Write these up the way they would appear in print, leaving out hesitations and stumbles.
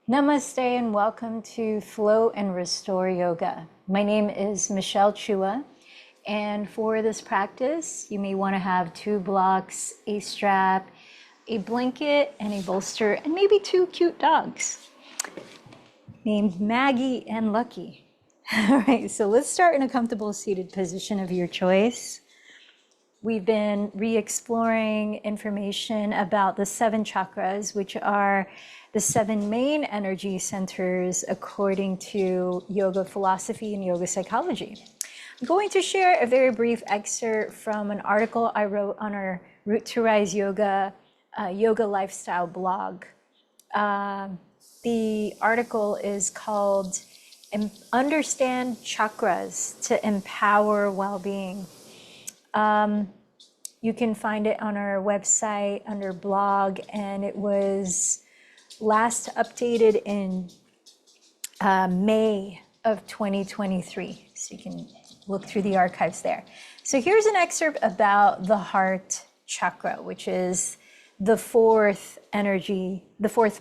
Namaste and welcome to Flow and Restore Yoga. My name is Michelle Chua, and for this practice, you may want to have 2 blocks, a strap, a blanket, and a bolster, and maybe 2 cute dogs named Maggie and Lucky. All right, so let's start in a comfortable seated position of your choice. We've been re-exploring information about the 7 chakras, which are the 7 main energy centers according to yoga philosophy and yoga psychology. I'm going to share a very brief excerpt from an article I wrote on our Root to Rise Yoga yoga lifestyle blog. The article is called Understand Chakras to Empower Well-Being. You can find it on our website under blog, and it was last updated in May of 2023. So you can look through the archives there. So here's an excerpt about the heart chakra, which is the 4th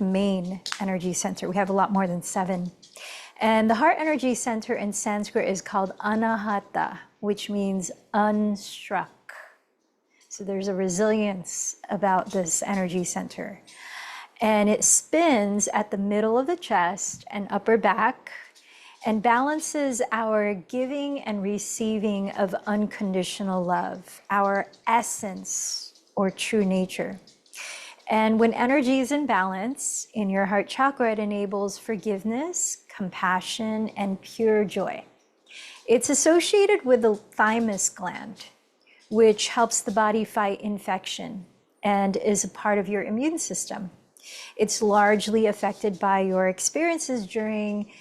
main energy center. We have a lot more than 7. And the heart energy center in Sanskrit is called Anahata, which means unstruck. So there's a resilience about this energy center. And it spins at the middle of the chest and upper back and balances our giving and receiving of unconditional love, our essence or true nature. And when energy is in balance in your heart chakra, it enables forgiveness, compassion, and pure joy. It's associated with the thymus gland, which helps the body fight infection and is a part of your immune system. It's largely affected by your experiences during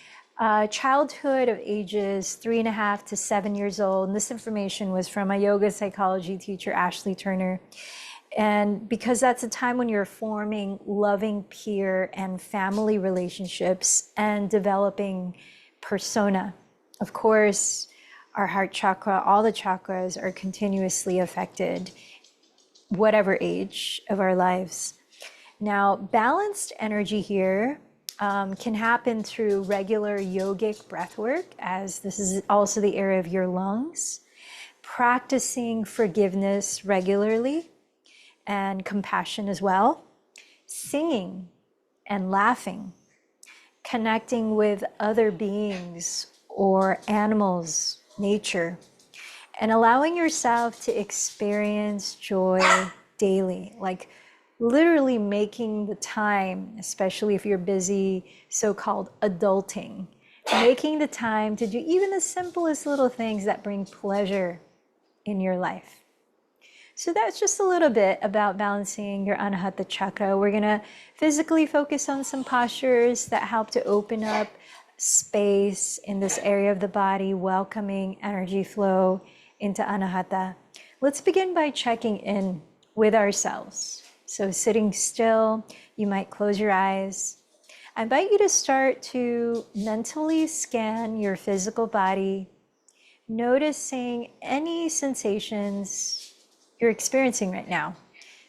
childhood of ages 3.5 to 7 years old. And this information was from my yoga psychology teacher, Ashley Turner. And because that's a time when you're forming loving peer and family relationships and developing persona. Of course, our heart chakra, all the chakras are continuously affected, whatever age of our lives. Now, balanced energy here can happen through regular yogic breath work, as this is also the area of your lungs, practicing forgiveness regularly and compassion as well, singing and laughing, connecting with other beings or animals, nature, and allowing yourself to experience joy daily, like literally making the time, especially if you're busy, so-called adulting, making the time to do even the simplest little things that bring pleasure in your life. So that's just a little bit about balancing your Anahata chakra. We're gonna physically focus on some postures that help to open up space in this area of the body, welcoming energy flow into Anahata. Let's begin by checking in with ourselves. So sitting still, you might close your eyes. I invite you to start to mentally scan your physical body, noticing any sensations you're experiencing right now.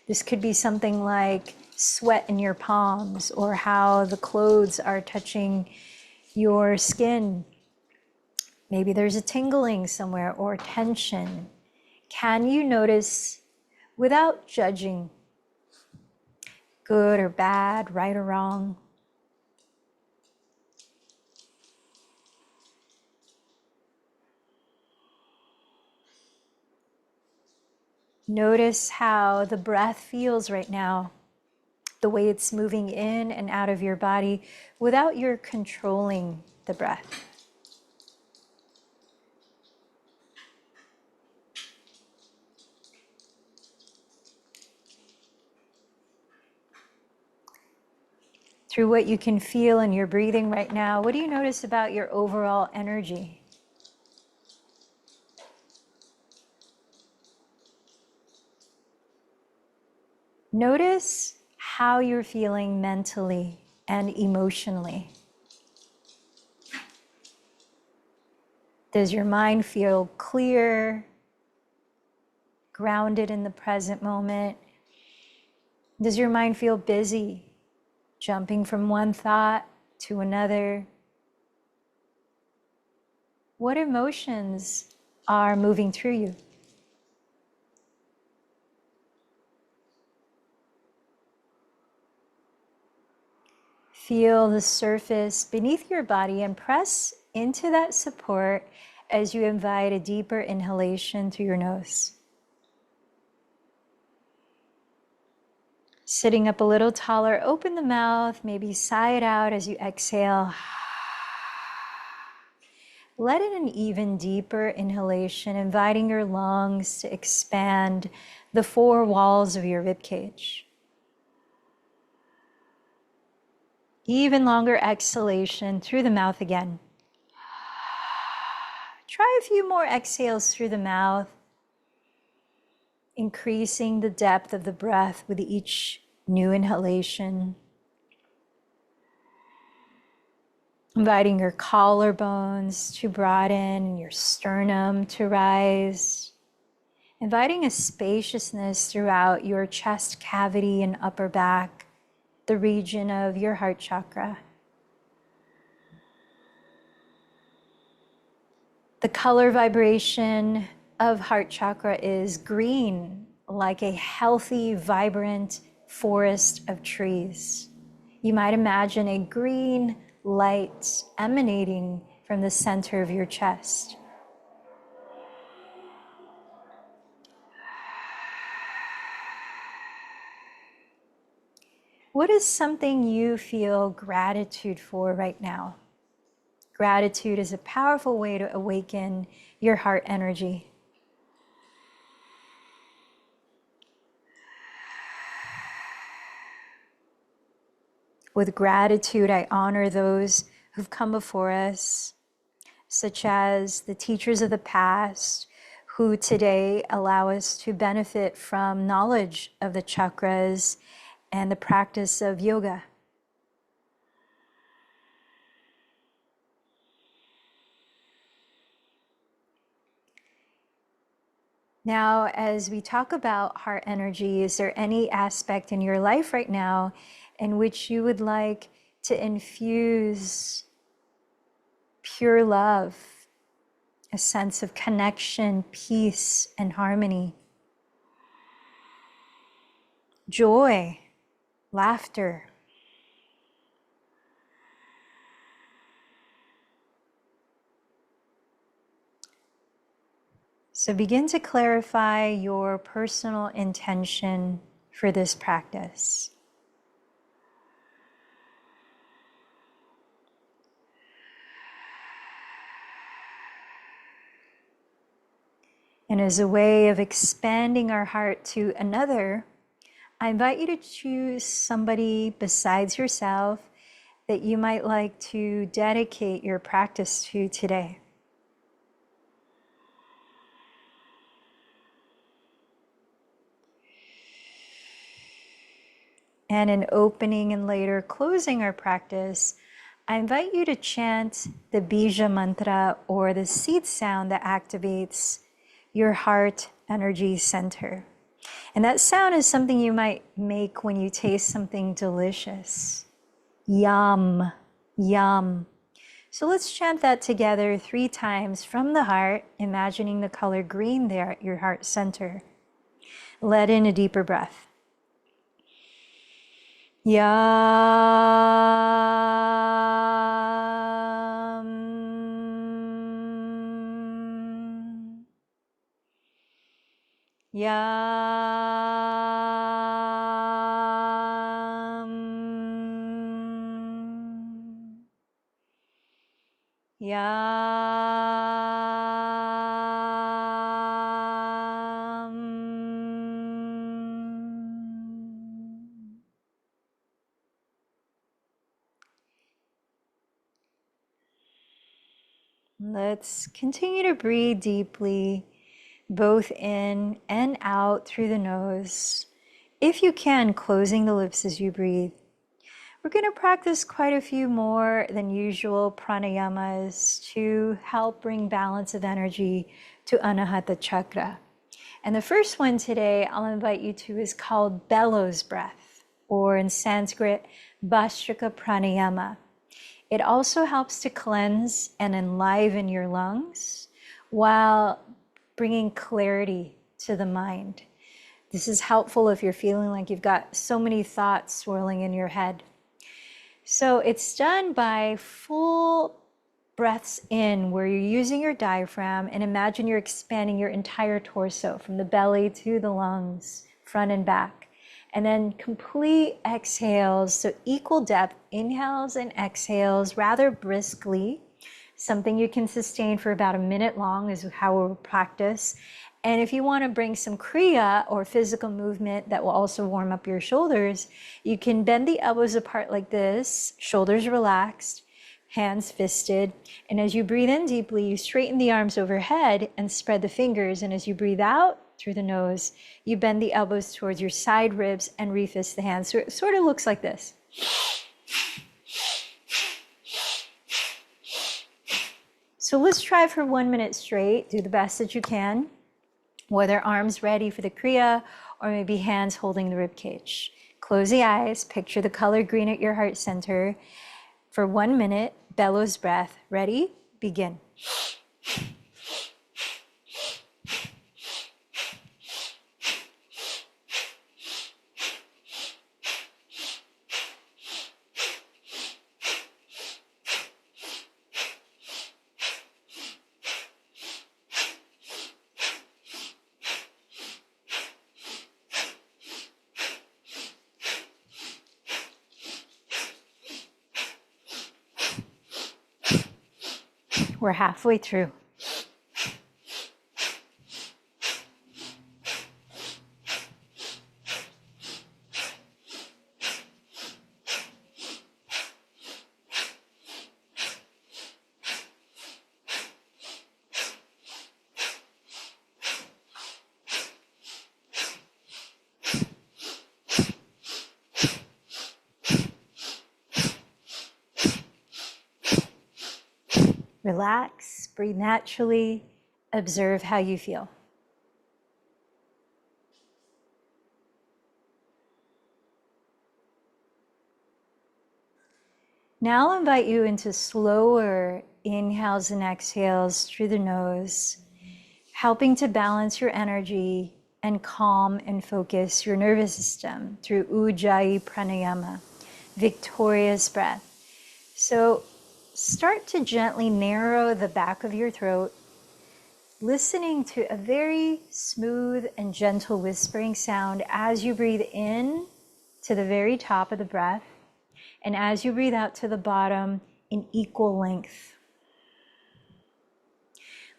This could be something like sweat in your palms or how the clothes are touching your skin. Maybe there's a tingling somewhere or tension. Can you notice without judging, good or bad, right or wrong? Notice how the breath feels right now, the way it's moving in and out of your body without your controlling the breath. Through what you can feel in your breathing right now, what do you notice about your overall energy? Notice how you're feeling mentally and emotionally. Does your mind feel clear, grounded in the present moment? Does your mind feel busy, jumping from one thought to another. What emotions are moving through you? Feel the surface beneath your body and press into that support as you invite a deeper inhalation through your nose. Sitting up a little taller, open the mouth, maybe sigh it out as you exhale. Let in an even deeper inhalation, inviting your lungs to expand the four walls of your ribcage. Even longer exhalation through the mouth again. Try a few more exhales through the mouth, increasing the depth of the breath with each new inhalation. Inviting your collarbones to broaden and your sternum to rise. Inviting a spaciousness throughout your chest cavity and upper back, the region of your heart chakra. The color vibration of heart chakra is green, like a healthy, vibrant forest of trees. You might imagine a green light emanating from the center of your chest. What is something you feel gratitude for right now? Gratitude is a powerful way to awaken your heart energy. With gratitude, I honor those who've come before us, such as the teachers of the past, who today allow us to benefit from knowledge of the chakras and the practice of yoga. Now, as we talk about heart energy, is there any aspect in your life right now in which you would like to infuse pure love, a sense of connection, peace, and harmony, joy, laughter? So begin to clarify your personal intention for this practice. And as a way of expanding our heart to another, I invite you to choose somebody besides yourself that you might like to dedicate your practice to today. And in opening and later closing our practice, I invite you to chant the Bija mantra, or the seed sound that activates your heart energy center. And that sound is something you might make when you taste something delicious. Yum, yum. So let's chant that together 3 times from the heart, imagining the color green there at your heart center. Let in a deeper breath. Yum. Yum. Yum. Let's continue to breathe deeply, both in and out through the nose. If you can, closing the lips as you breathe. We're going to practice quite a few more than usual pranayamas to help bring balance of energy to Anahata Chakra. And the first one today I'll invite you to is called bellows breath, or in Sanskrit, Bhastrika Pranayama. It also helps to cleanse and enliven your lungs while bringing clarity to the mind. This is helpful if you're feeling like you've got so many thoughts swirling in your head. So it's done by full breaths in where you're using your diaphragm, and imagine you're expanding your entire torso from the belly to the lungs, front and back. And then complete exhales, so equal depth, inhales and exhales rather briskly. Something you can sustain for about a minute long is how we'll practice. And if you want to bring some Kriya or physical movement that will also warm up your shoulders, you can bend the elbows apart like this, shoulders relaxed, hands fisted. And as you breathe in deeply, you straighten the arms overhead and spread the fingers. And as you breathe out through the nose, you bend the elbows towards your side ribs and refist the hands. So it sort of looks like this. So let's try for 1 minute straight. Do the best that you can. Whether arms ready for the Kriya or maybe hands holding the rib cage. Close the eyes, picture the color green at your heart center. For 1 minute, bellows breath. Ready? Begin. We're halfway through. Relax, breathe naturally, observe how you feel. Now I'll invite you into slower inhales and exhales through the nose, helping to balance your energy and calm and focus your nervous system through Ujjayi Pranayama, victorious breath. So start to gently narrow the back of your throat, listening to a very smooth and gentle whispering sound as you breathe in to the very top of the breath, and as you breathe out to the bottom in equal length.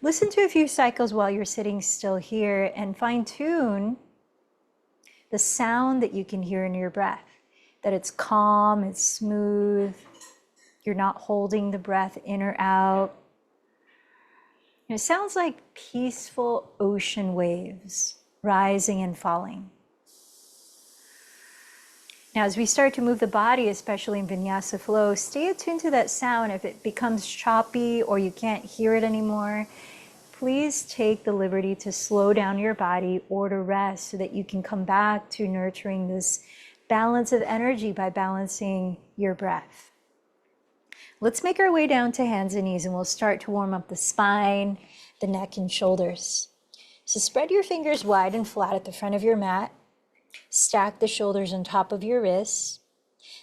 Listen to a few cycles while you're sitting still here and fine-tune the sound that you can hear in your breath, that it's calm, it's smooth, you're not holding the breath in or out. It sounds like peaceful ocean waves rising and falling. Now, as we start to move the body, especially in vinyasa flow, stay attuned to that sound. If it becomes choppy or you can't hear it anymore, please take the liberty to slow down your body or to rest so that you can come back to nurturing this balance of energy by balancing your breath. Let's make our way down to hands and knees, and we'll start to warm up the spine, the neck, and shoulders. So spread your fingers wide and flat at the front of your mat. Stack the shoulders on top of your wrists.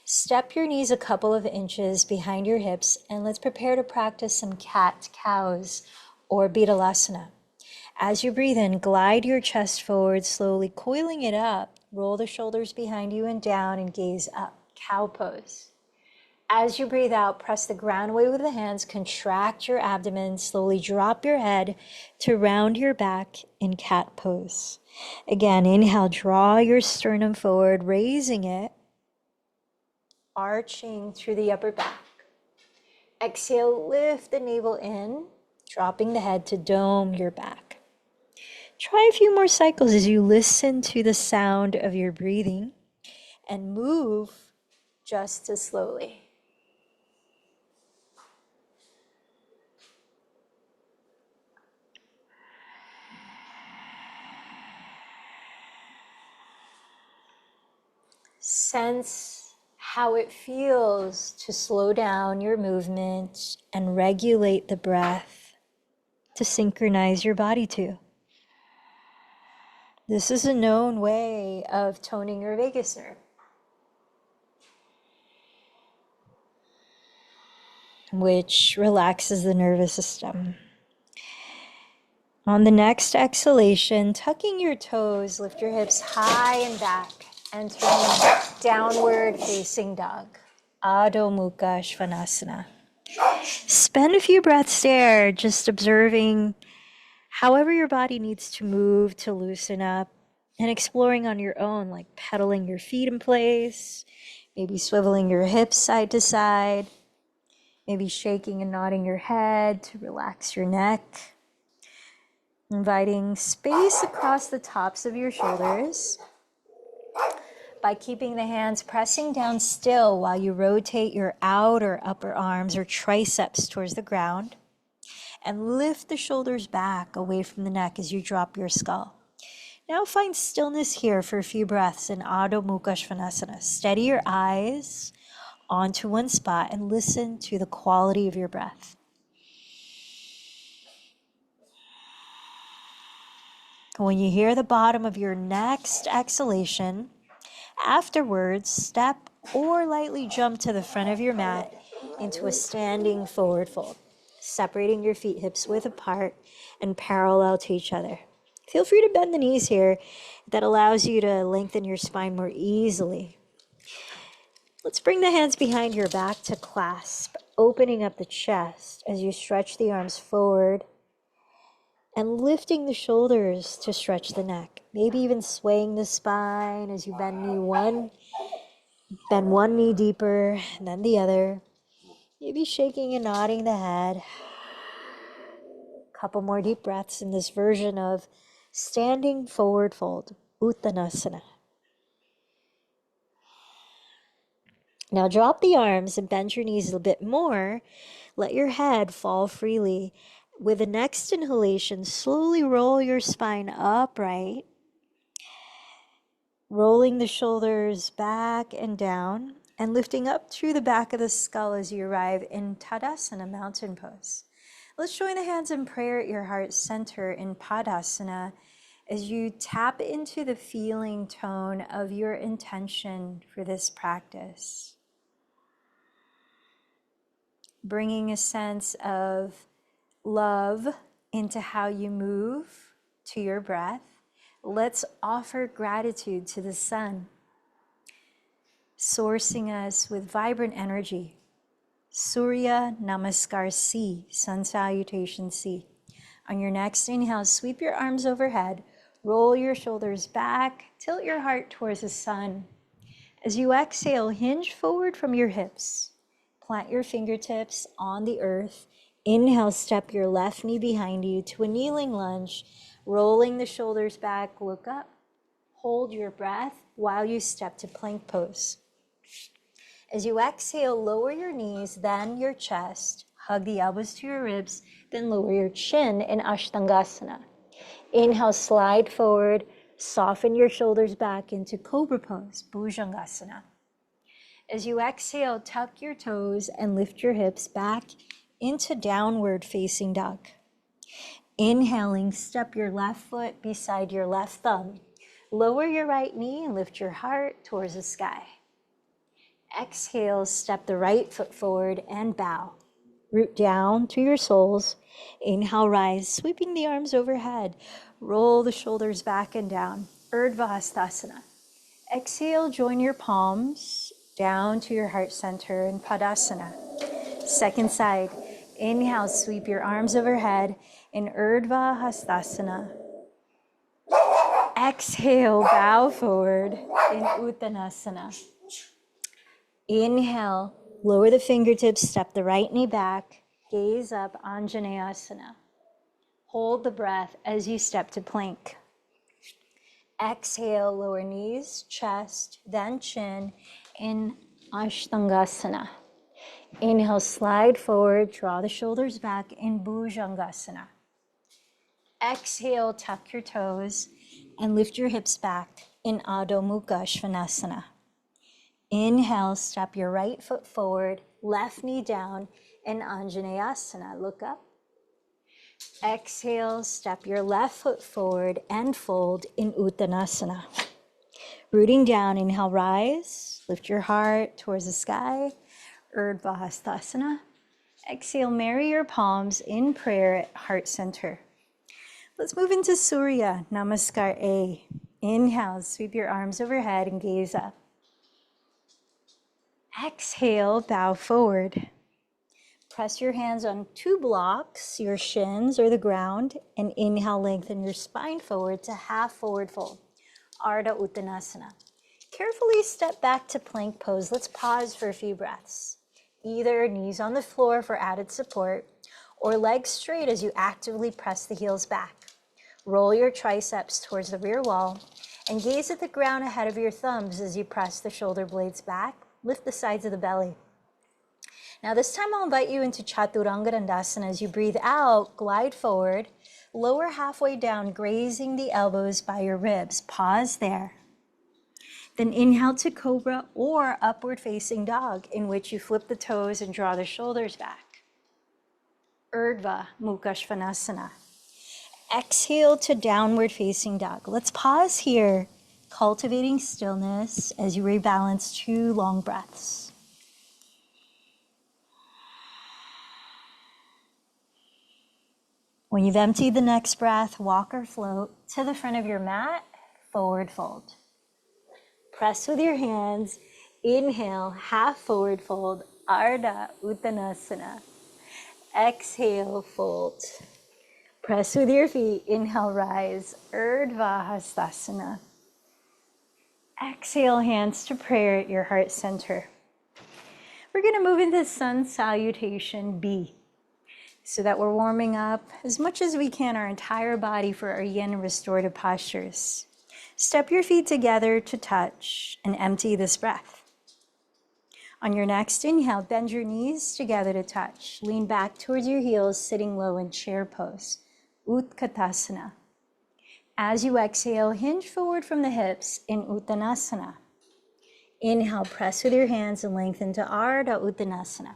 Step your knees a couple of inches behind your hips, and let's prepare to practice some cat-cows or Betalasana. As you breathe in, glide your chest forward, slowly coiling it up. Roll the shoulders behind you and down and gaze up, cow pose. As you breathe out, press the ground away with the hands, contract your abdomen, slowly drop your head to round your back in cat pose. Again, inhale, draw your sternum forward, raising it, arching through the upper back. Exhale, lift the navel in, dropping the head to dome your back. Try a few more cycles as you listen to the sound of your breathing and move just as slowly. Sense how it feels to slow down your movement and regulate the breath to synchronize your body to. This is a known way of toning your vagus nerve, which relaxes the nervous system. On the next exhalation, tucking your toes, lift your hips high and back, entering downward facing dog, Adho Mukha Svanasana. Spend a few breaths there, just observing however your body needs to move to loosen up, and exploring on your own, like pedaling your feet in place, maybe swiveling your hips side to side, maybe shaking and nodding your head to relax your neck. Inviting space across the tops of your shoulders by keeping the hands pressing down still while you rotate your outer upper arms or triceps towards the ground, and lift the shoulders back away from the neck as you drop your skull. Now find stillness here for a few breaths in Adho Mukha Svanasana. Steady your eyes onto one spot and listen to the quality of your breath. When you hear the bottom of your next exhalation, afterwards, step or lightly jump to the front of your mat into a standing forward fold, separating your feet hips width apart and parallel to each other. Feel free to bend the knees here. That allows you to lengthen your spine more easily. Let's bring the hands behind your back to clasp, opening up the chest as you stretch the arms forward and lifting the shoulders to stretch the neck. Maybe even swaying the spine as you bend one knee deeper and then the other. Maybe shaking and nodding the head. A couple more deep breaths in this version of standing forward fold, Uttanasana. Now drop the arms and bend your knees a bit more. Let your head fall freely. With the next inhalation, slowly roll your spine upright, rolling the shoulders back and down, and lifting up through the back of the skull as you arrive in Tadasana, mountain pose. Let's join the hands in prayer at your heart center in Padasana as you tap into the feeling tone of your intention for this practice. Bringing a sense of love into how you move to your breath. Let's offer gratitude to the sun, sourcing us with vibrant energy. Surya Namaskar C, sun salutation C. On your next inhale, sweep your arms overhead, roll your shoulders back, tilt your heart towards the sun. As you exhale, hinge forward from your hips. Plant your fingertips on the earth. Inhale, step your left knee behind you to a kneeling lunge, rolling the shoulders back, look up. Hold your breath while you step to plank pose. As you exhale, lower your knees, then your chest. Hug the elbows to your ribs, then lower your chin in Ashtangasana. Inhale, slide forward, soften your shoulders back into Cobra pose, Bhujangasana. As you exhale, tuck your toes and lift your hips back into downward facing dog. Inhaling, step your left foot beside your left thumb. Lower your right knee and lift your heart towards the sky. Exhale, step the right foot forward and bow. Root down to your soles. Inhale, rise, sweeping the arms overhead. Roll the shoulders back and down. Urdhva Hastasana. Exhale, join your palms down to your heart center in Padasana. Second side. Inhale, sweep your arms overhead in Urdhva Hastasana. Exhale, bow forward in Uttanasana. Inhale, lower the fingertips, step the right knee back, gaze up, Anjaneyasana. Hold the breath as you step to plank. Exhale, lower knees, chest, then chin in Ashtangasana. Inhale, slide forward, draw the shoulders back in Bhujangasana. Exhale, tuck your toes and lift your hips back in Adho Mukha Svanasana. Inhale, step your right foot forward, left knee down in Anjaneyasana. Look up. Exhale, step your left foot forward and fold in Uttanasana. Rooting down, inhale, rise. Lift your heart towards the sky. Urdhva Hastasana. Exhale, marry your palms in prayer at heart center. Let's move into Surya Namaskar A. Inhale, sweep your arms overhead and gaze up. Exhale, bow forward. Press your hands on two blocks, your shins or the ground, and inhale, lengthen your spine forward to half forward fold, Ardha Uttanasana. Carefully step back to plank pose. Let's pause for a few breaths. Either knees on the floor for added support, or legs straight as you actively press the heels back. Roll your triceps towards the rear wall and gaze at the ground ahead of your thumbs as you press the shoulder blades back. Lift the sides of the belly. Now this time I'll invite you into Chaturanga Dandasana. As you breathe out, glide forward, lower halfway down, grazing the elbows by your ribs. Pause there. Then inhale to Cobra or Upward Facing Dog, in which you flip the toes and draw the shoulders back. Urdhva Mukha Svanasana. Exhale to Downward Facing Dog. Let's pause here, cultivating stillness as you rebalance 2 long breaths. When you've emptied the next breath, walk or float to the front of your mat, forward fold. Press with your hands, inhale, half forward fold, Ardha Uttanasana. Exhale, fold. Press with your feet, inhale, rise, Urdhva Hastasana. Exhale, hands to prayer at your heart center. We're gonna move into Sun Salutation B, so that we're warming up as much as we can our entire body for our yin restorative postures. Step your feet together to touch and empty this breath. On your next inhale, bend your knees together to touch. Lean back towards your heels, sitting low in chair pose, Utkatasana. As you exhale, hinge forward from the hips in Uttanasana. Inhale, press with your hands and lengthen to Ardha Uttanasana.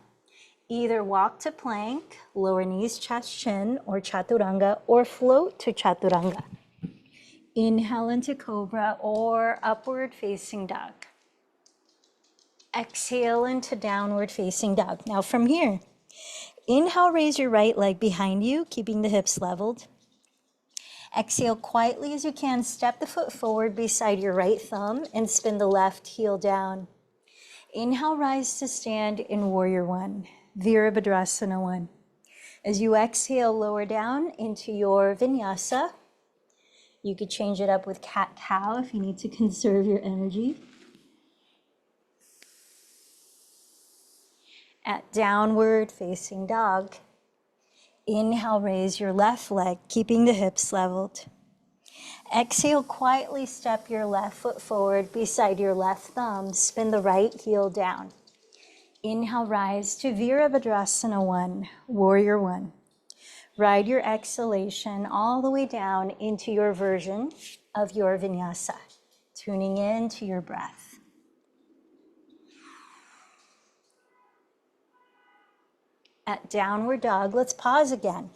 Either walk to plank, lower knees, chest, chin, or Chaturanga, or float to Chaturanga. Inhale into Cobra or Upward Facing Dog. Exhale into Downward Facing Dog. Now from here, inhale, raise your right leg behind you, keeping the hips leveled. Exhale quietly as you can, step the foot forward beside your right thumb and spin the left heel down. Inhale, rise to stand in Warrior One, Virabhadrasana One. As you exhale, lower down into your vinyasa. You could change it up with cat-cow if you need to conserve your energy. At Downward Facing Dog, inhale, raise your left leg, keeping the hips leveled. Exhale, quietly step your left foot forward beside your left thumb. Spin the right heel down. Inhale, rise to Virabhadrasana One, Warrior One. Ride your exhalation all the way down into your version of your vinyasa, tuning in to your breath. At Downward Dog, let's pause again,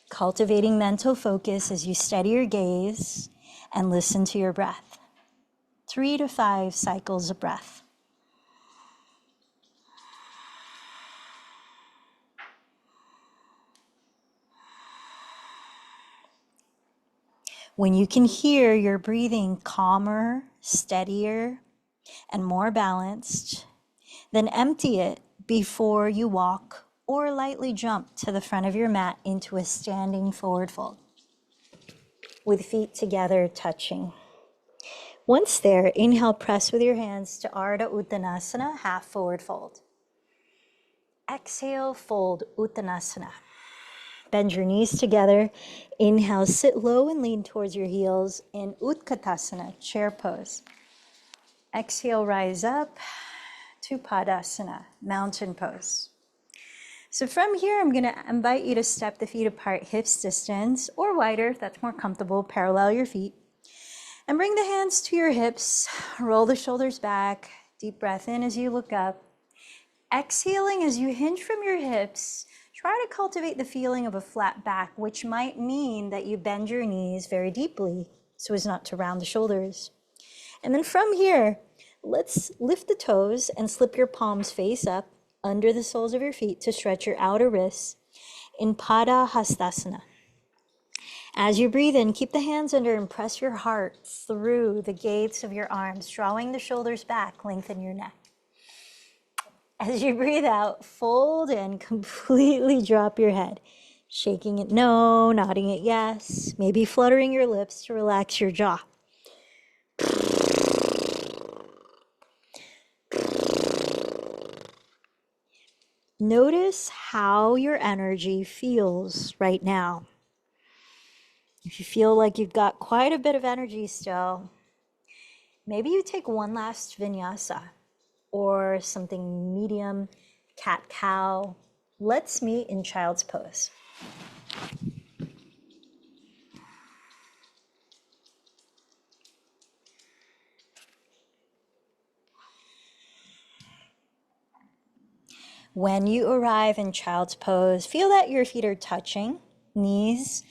cultivating mental focus as you steady your gaze and listen to your breath. 3 to 5 cycles of breath. When you can hear your breathing calmer, steadier, and more balanced, then empty it before you walk or lightly jump to the front of your mat into a standing forward fold, with feet together touching. Once there, inhale, press with your hands to Ardha Uttanasana, half forward fold. Exhale, fold Uttanasana. Bend your knees together. Inhale, sit low and lean towards your heels in Utkatasana, chair pose. Exhale, rise up to Padasana, mountain pose. So from here, I'm gonna invite you to step the feet apart, hips distance, or wider if that's more comfortable, parallel your feet. And bring the hands to your hips, roll the shoulders back, Deep breath in as you look up. Exhaling as you hinge from your hips. Try to cultivate the feeling of a flat back, which might mean that you bend your knees very deeply so as not to round the shoulders. And then from here, let's lift the toes and slip your palms face up under the soles of your feet to stretch your outer wrists in Pada Hastasana. As you breathe in, keep the hands under and press your heart through the gates of your arms, drawing the shoulders back, lengthen your neck. As you breathe out, fold and completely drop your head, shaking it no, nodding it yes, maybe fluttering your lips to relax your jaw. Notice how your energy feels right now. If you feel like you've got quite a bit of energy still, maybe you take one last vinyasa or something medium, cat-cow. Let's meet in child's pose. When you arrive in child's pose, feel that your feet are touching, knees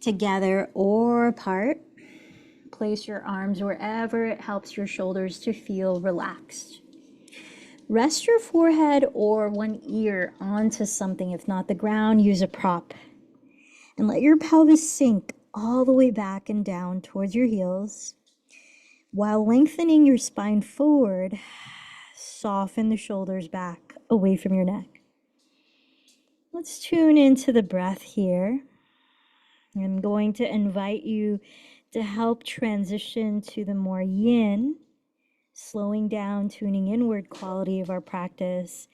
together or apart. Place your arms wherever it helps your shoulders to feel relaxed. Rest your forehead or one ear onto something. If not the ground, use a prop. And let your pelvis sink all the way back and down towards your heels. While lengthening your spine forward, soften the shoulders back away from your neck. Let's tune into the breath here. I'm going to invite you to help transition to the more yin, slowing down, tuning inward quality of our practice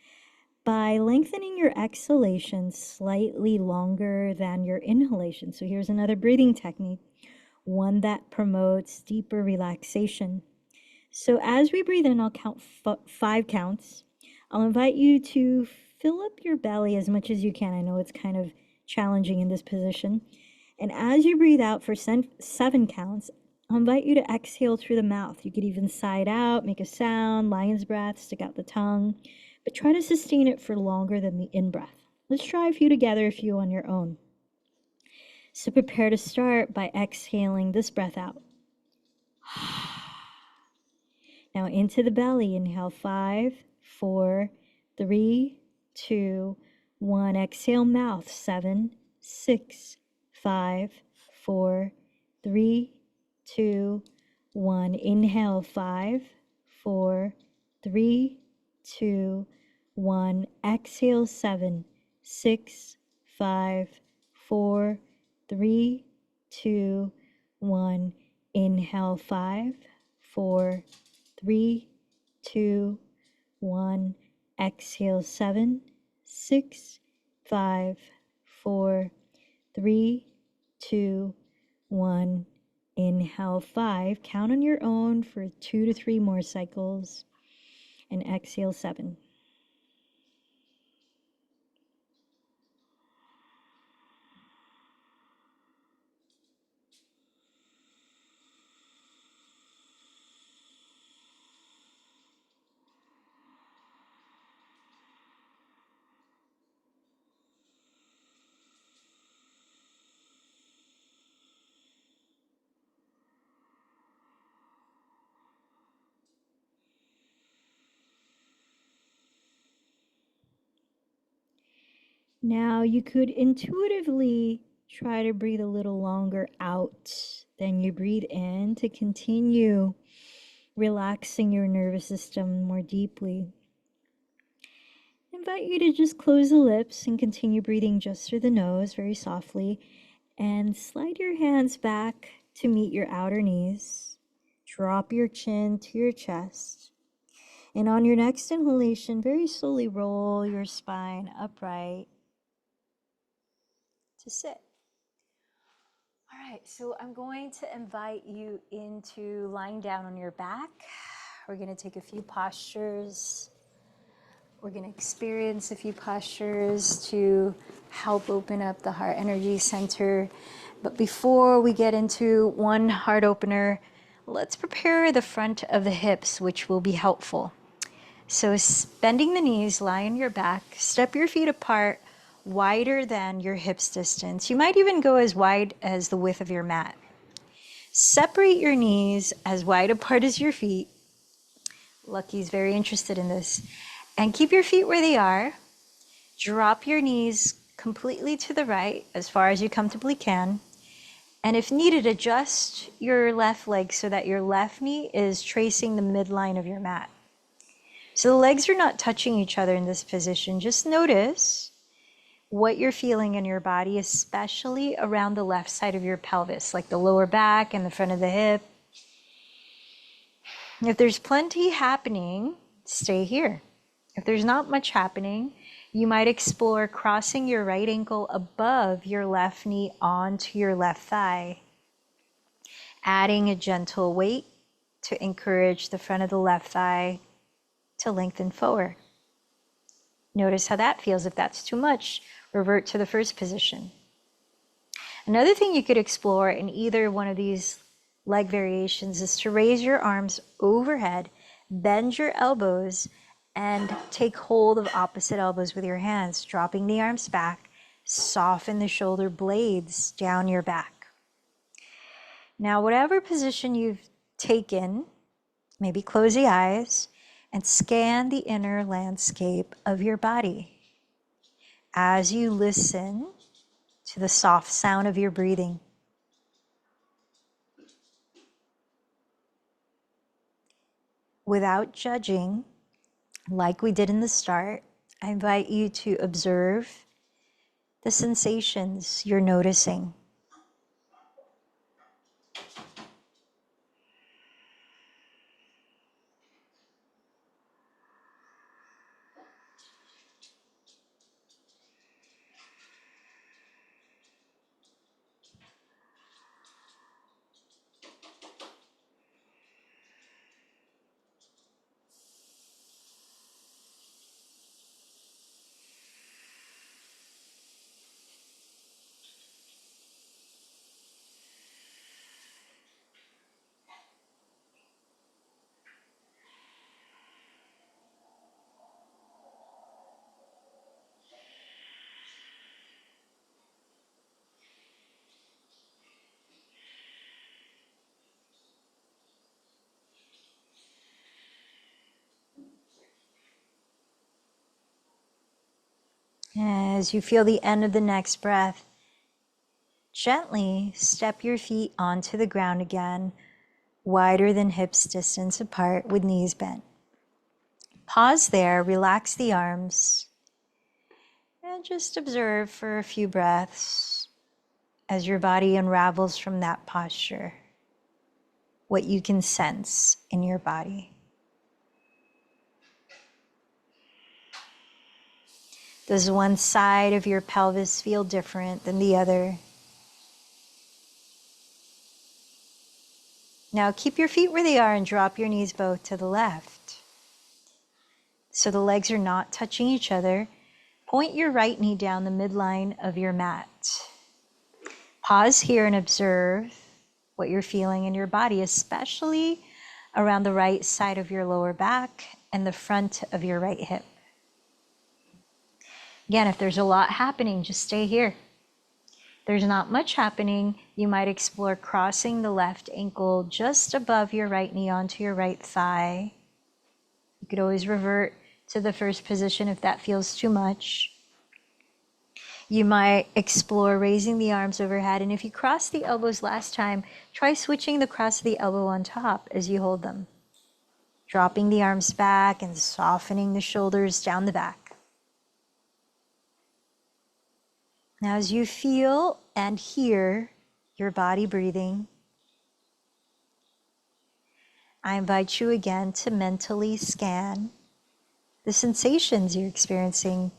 by lengthening your exhalation slightly longer than your inhalation. So here's another breathing technique, one that promotes deeper relaxation. So as we breathe in, I'll count 5 counts. I'll invite you to fill up your belly as much as you can. I know it's kind of challenging in this position. And as you breathe out for 7 counts, I'll invite you to exhale through the mouth. You could even side out, make a sound, lion's breath, stick out the tongue, but try to sustain it for longer than the in-breath. Let's try a few together, a few on your own. So prepare to start by exhaling this breath out. Now into the belly, inhale 5, 4, 3, 2, 1. Exhale mouth 7, 6, 5, 4, 3, 2, 1. Inhale 5, 4, 3, 2, 1. Exhale 7, 6, 5, 4, 3, 2, 1. Inhale 5, 4, 3, 2, 1. Exhale 7, 6, 5, 4, 3, 2, 1. Inhale 5. Count on your own for 2 to 3 more cycles. And exhale 7. Now you could intuitively try to breathe a little longer out than you breathe in to continue relaxing your nervous system more deeply. I invite you to just close the lips and continue breathing just through the nose very softly, and slide your hands back to meet your outer knees. Drop your chin to your chest. And on your next inhalation, very slowly roll your spine upright to sit. All right, so I'm going to invite you into lying down on your back. We're going to take a few postures. We're going to experience a few postures to help open up the heart energy center. But before we get into one heart opener, let's prepare the front of the hips, which will be helpful. So bending the knees, lie on your back, step your feet apart wider than your hips distance. You might even go as wide as the width of your mat. Separate your knees as wide apart as your feet. Lucky's very interested in this. And keep your feet where they are. Drop your knees completely to the right as far as you comfortably can. And if needed, adjust your left leg so that your left knee is tracing the midline of your mat. So the legs are not touching each other in this position. Just notice what you're feeling in your body, especially around the left side of your pelvis, like the lower back and the front of the hip. If there's plenty happening, stay here. If there's not much happening, you might explore crossing your right ankle above your left knee onto your left thigh, adding a gentle weight to encourage the front of the left thigh to lengthen forward. Notice how that feels. If that's too much, revert to the first position. Another thing you could explore in either one of these leg variations is to raise your arms overhead, bend your elbows, and take hold of opposite elbows with your hands, dropping the arms back, soften the shoulder blades down your back. Now, whatever position you've taken, maybe close the eyes and scan the inner landscape of your body as you listen to the soft sound of your breathing. Without judging, like we did in the start, I invite you to observe the sensations you're noticing. As you feel the end of the next breath, gently step your feet onto the ground again, wider than hips distance apart with knees bent. Pause there, relax the arms, and just observe for a few breaths as your body unravels from that posture, what you can sense in your body. Does one side of your pelvis feel different than the other? Now keep your feet where they are and drop your knees both to the left. So the legs are not touching each other. Point your right knee down the midline of your mat. Pause here and observe what you're feeling in your body, especially around the right side of your lower back and the front of your right hip. Again, if there's a lot happening, just stay here. If there's not much happening, you might explore crossing the left ankle just above your right knee onto your right thigh. You could always revert to the first position if that feels too much. You might explore raising the arms overhead, and if you crossed the elbows last time, try switching the cross of the elbow on top as you hold them. Dropping the arms back and softening the shoulders down the back. Now as you feel and hear your body breathing, I invite you again to mentally scan the sensations you're experiencing.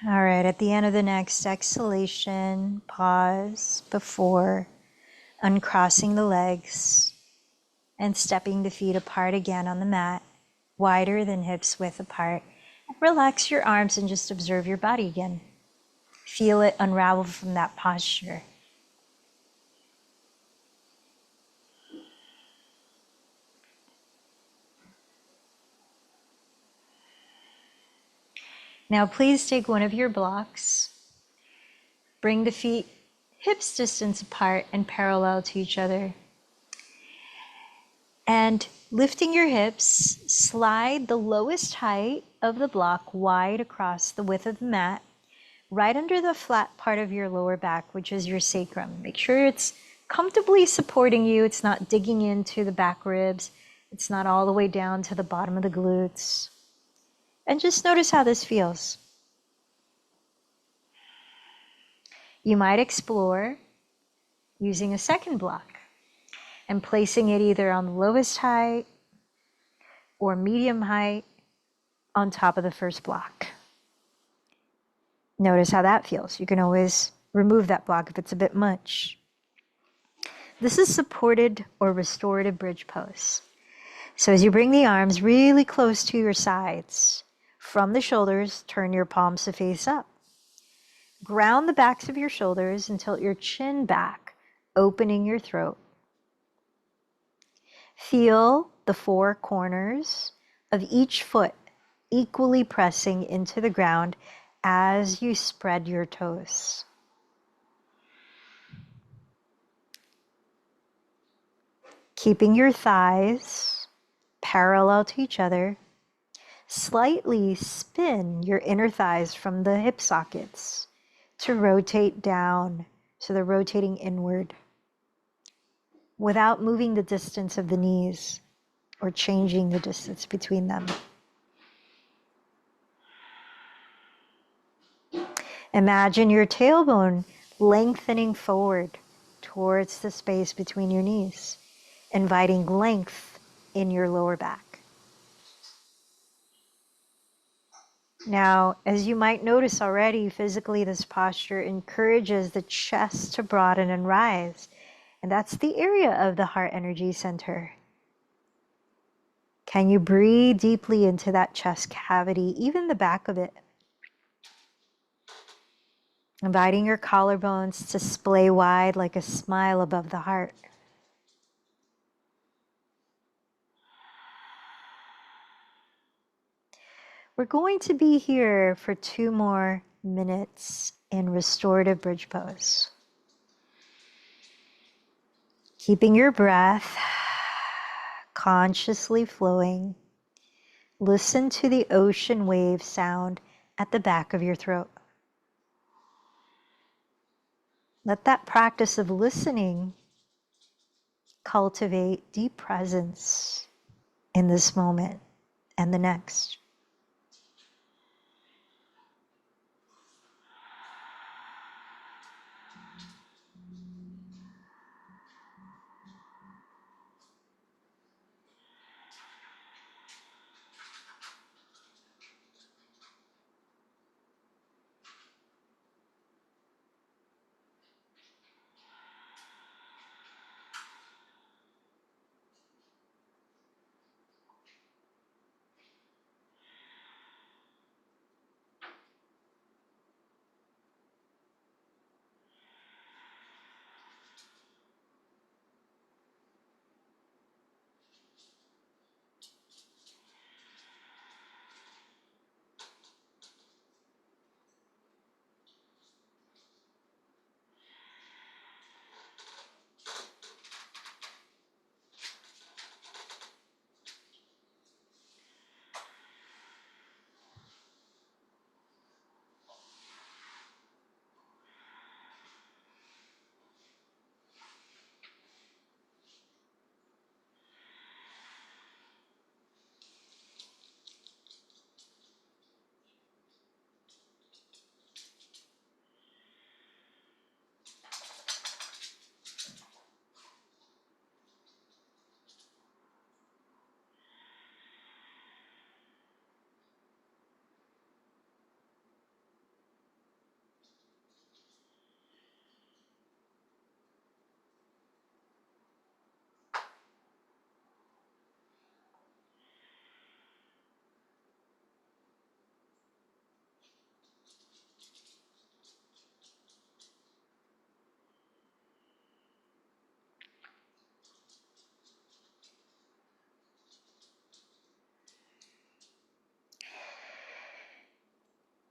All right, at the end of the next exhalation, pause before uncrossing the legs and stepping the feet apart again on the mat, wider than hips width apart. Relax your arms and just observe your body again. Feel it unravel from that posture. Now please take one of your blocks, bring the feet hips distance apart and parallel to each other. And lifting your hips, slide the lowest height of the block wide across the width of the mat, right under the flat part of your lower back, which is your sacrum. Make sure it's comfortably supporting you. It's not digging into the back ribs. It's not all the way down to the bottom of the glutes. And just notice how this feels. You might explore using a second block and placing it either on the lowest height or medium height on top of the first block. Notice how that feels. You can always remove that block if it's a bit much. This is supported or restorative bridge pose. So as you bring the arms really close to your sides, from the shoulders, turn your palms to face up. Ground the backs of your shoulders and tilt your chin back, opening your throat. Feel the four corners of each foot equally pressing into the ground as you spread your toes. Keeping your thighs parallel to each other, slightly spin your inner thighs from the hip sockets to rotate down, so they're rotating inward, without moving the distance of the knees or changing the distance between them. Imagine your tailbone lengthening forward towards the space between your knees, inviting length in your lower back. Now, as you might notice already, physically this posture encourages the chest to broaden and rise. And that's the area of the heart energy center. Can you breathe deeply into that chest cavity, even the back of it? Inviting your collarbones to splay wide like a smile above the heart. We're going to be here for 2 more minutes in restorative bridge pose. Keeping your breath consciously flowing. Listen to the ocean wave sound at the back of your throat. Let that practice of listening cultivate deep presence in this moment and the next.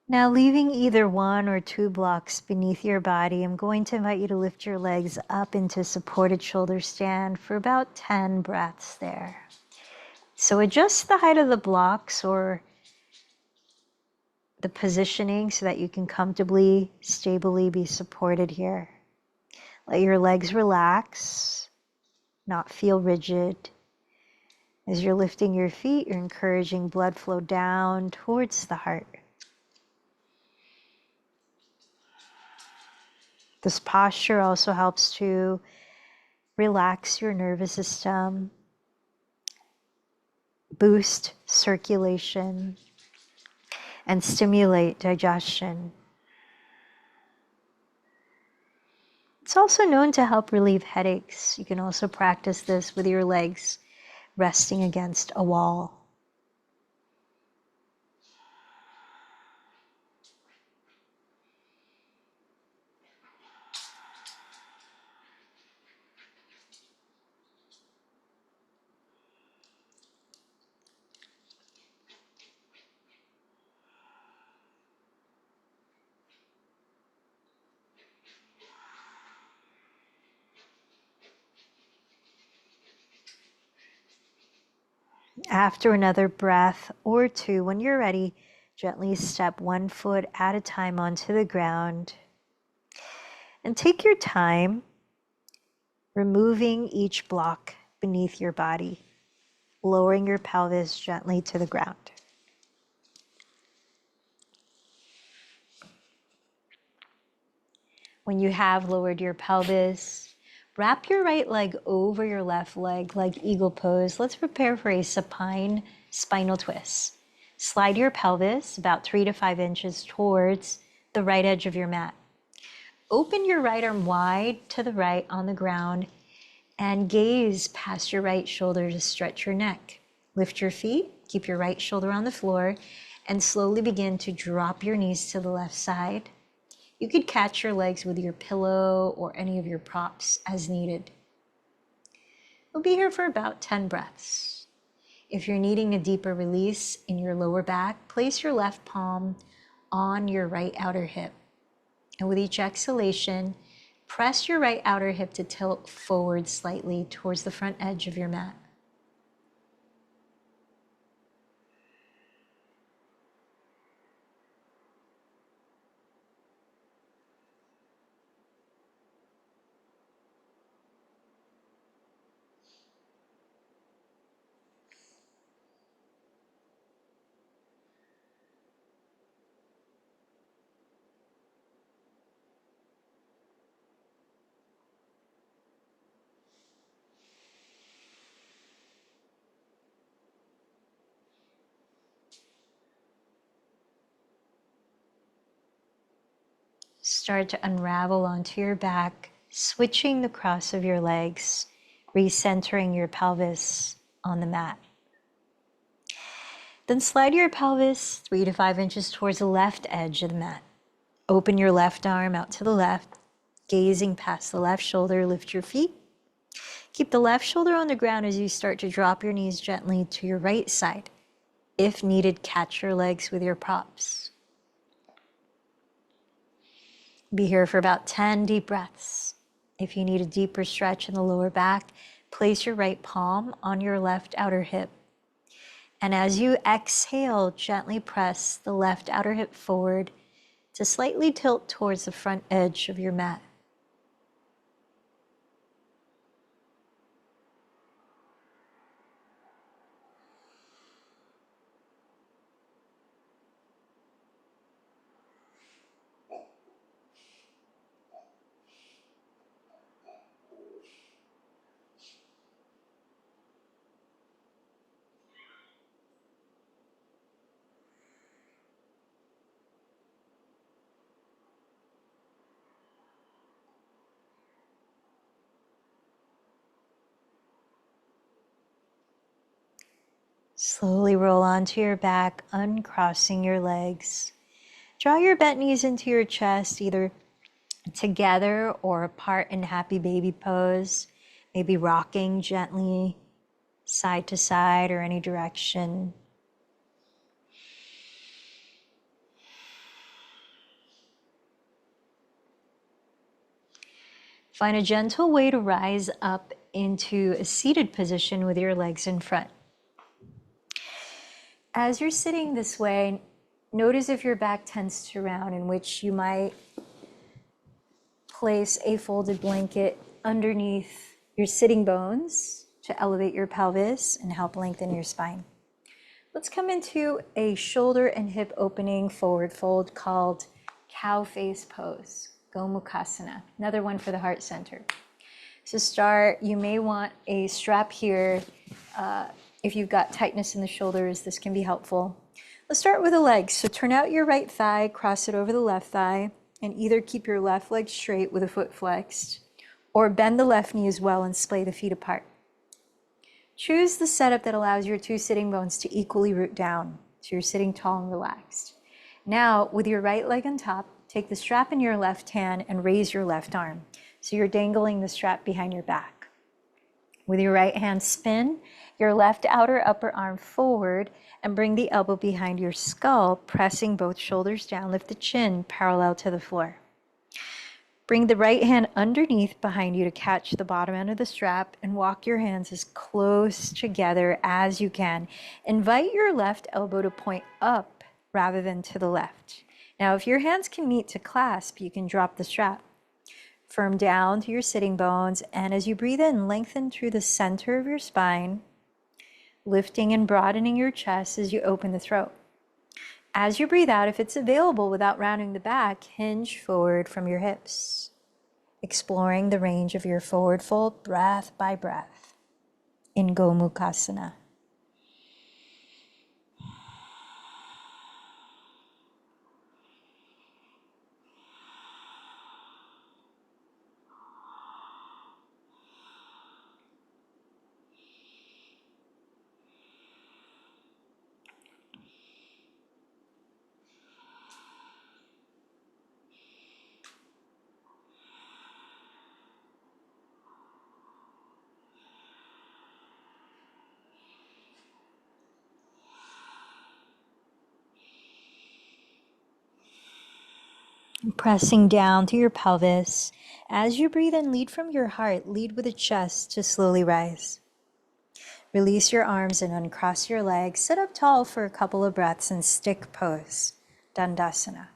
Now, leaving either 1 or 2 blocks beneath your body, I'm going to invite you to lift your legs up into supported shoulder stand for about 10 breaths there. So adjust the height of the blocks or the positioning so that you can comfortably, stably be supported here. Let your legs relax, not feel rigid. As you're lifting your feet, you're encouraging blood flow down towards the heart. This posture also helps to relax your nervous system, boost circulation, and stimulate digestion. It's also known to help relieve headaches. You can also practice this with your legs resting against a wall. After another breath or two, when you're ready, gently step 1 foot at a time onto the ground. And take your time removing each block beneath your body, lowering your pelvis gently to the ground. When you have lowered your pelvis, wrap your right leg over your left leg like eagle pose. Let's prepare for a supine spinal twist. Slide your pelvis about 3 to 5 inches towards the right edge of your mat. Open your right arm wide to the right on the ground and gaze past your right shoulder to stretch your neck. Lift your feet, keep your right shoulder on the floor, and slowly begin to drop your knees to the left side. You could catch your legs with your pillow or any of your props as needed. We'll be here for about 10 breaths. If you're needing a deeper release in your lower back, place your left palm on your right outer hip. And with each exhalation, press your right outer hip to tilt forward slightly towards the front edge of your mat. Start to unravel onto your back, switching the cross of your legs, recentering your pelvis on the mat. Then slide your pelvis 3 to 5 inches towards the left edge of the mat. Open your left arm out to the left, gazing past the left shoulder, lift your feet. Keep the left shoulder on the ground as you start to drop your knees gently to your right side. If needed, catch your legs with your props. Be here for about 10 deep breaths. If you need a deeper stretch in the lower back, place your right palm on your left outer hip. And as you exhale, gently press the left outer hip forward to slightly tilt towards the front edge of your mat. Slowly roll onto your back, uncrossing your legs. Draw your bent knees into your chest, either together or apart in happy baby pose, maybe rocking gently side to side or any direction. Find a gentle way to rise up into a seated position with your legs in front. As you're sitting this way, notice if your back tends to round, in which you might place a folded blanket underneath your sitting bones to elevate your pelvis and help lengthen your spine. Let's come into a shoulder and hip opening forward fold called cow face pose, Gomukhasana, another one for the heart center. To start, you may want a strap here. If you've got tightness in the shoulders, this can be helpful. Let's start with the legs. So turn out your right thigh, cross it over the left thigh, and either keep your left leg straight with a foot flexed, or bend the left knee as well and splay the feet apart. Choose the setup that allows your two sitting bones to equally root down, so you're sitting tall and relaxed. Now, with your right leg on top, take the strap in your left hand and raise your left arm. So you're dangling the strap behind your back. With your right hand, spin your left outer upper arm forward and bring the elbow behind your skull, pressing both shoulders down. Lift the chin parallel to the floor. Bring the right hand underneath behind you to catch the bottom end of the strap and walk your hands as close together as you can. Invite your left elbow to point up rather than to the left. Now, if your hands can meet to clasp, you can drop the strap. Firm down to your sitting bones, and as you breathe in, lengthen through the center of your spine, lifting and broadening your chest as you open the throat. As you breathe out, if it's available without rounding the back, hinge forward from your hips, exploring the range of your forward fold breath by breath in Gomukhasana. Pressing down to your pelvis. As you breathe in, lead from your heart. Lead with the chest to slowly rise. Release your arms and uncross your legs. Sit up tall for a couple of breaths in stick pose, Dandasana.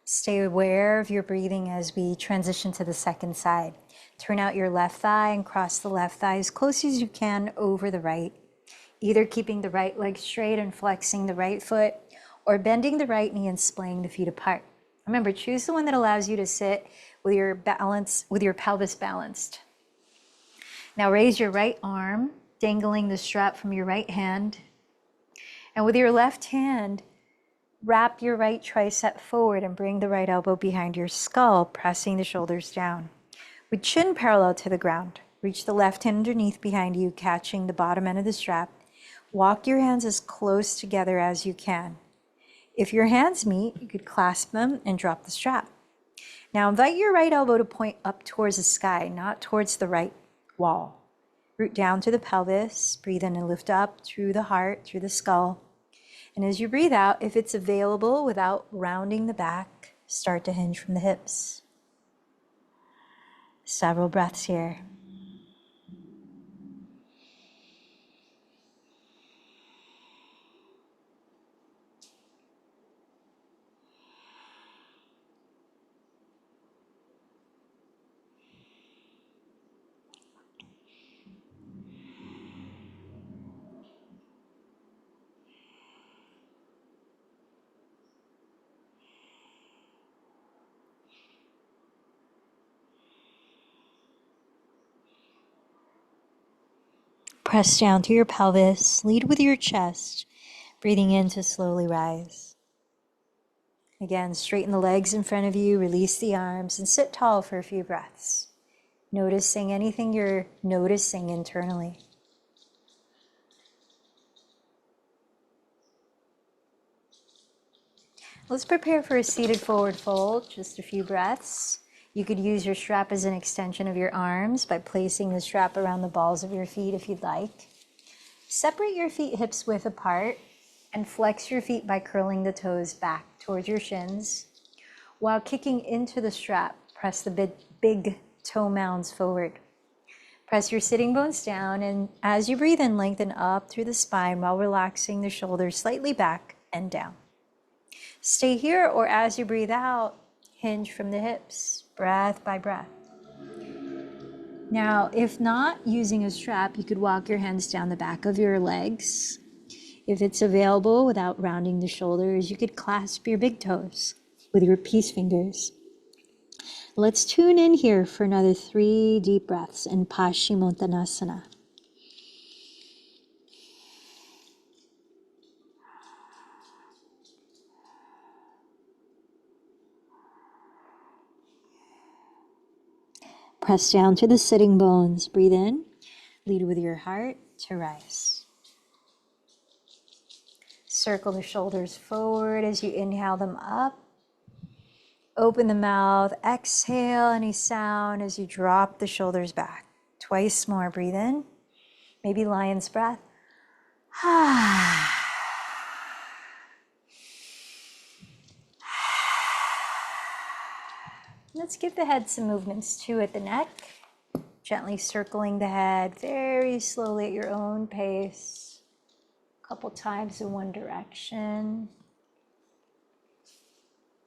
Stay aware of your breathing as we transition to the second side. Turn out your left thigh and cross the left thigh as close as you can over the right, either keeping the right leg straight and flexing the right foot, or bending the right knee and splaying the feet apart. Remember, choose the one that allows you to sit with your pelvis balanced. Now raise your right arm, dangling the strap from your right hand, and with your left hand, wrap your right tricep forward and bring the right elbow behind your skull, pressing the shoulders down. With chin parallel to the ground, reach the left hand underneath behind you, catching the bottom end of the strap. Walk your hands as close together as you can. If your hands meet, you could clasp them and drop the strap. Now invite your right elbow to point up towards the sky, not towards the right wall. Root down to the pelvis, breathe in and lift up through the heart, through the skull. And as you breathe out, if it's available without rounding the back, start to hinge from the hips. Several breaths here. Press down to your pelvis, lead with your chest, breathing in to slowly rise. Again, straighten the legs in front of you, release the arms, and sit tall for a few breaths. Noticing anything you're noticing internally. Let's prepare for a seated forward fold, just a few breaths. You could use your strap as an extension of your arms by placing the strap around the balls of your feet if you'd like. Separate your feet hips width apart and flex your feet by curling the toes back towards your shins. While kicking into the strap, press the big toe mounds forward. Press your sitting bones down, and as you breathe in, lengthen up through the spine while relaxing the shoulders slightly back and down. Stay here, or as you breathe out, hinge from the hips, breath by breath. Now, if not using a strap, you could walk your hands down the back of your legs. If it's available without rounding the shoulders, you could clasp your big toes with your peace fingers. Let's tune in here for another 3 deep breaths in Paschimottanasana. Press down to the sitting bones. Breathe in. Lead with your heart to rise. Circle the shoulders forward as you inhale them up. Open the mouth. Exhale any sound as you drop the shoulders back. Twice more. Breathe in. Maybe lion's breath. Let's give the head some movements too at the neck. Gently circling the head very slowly at your own pace. A couple times in one direction.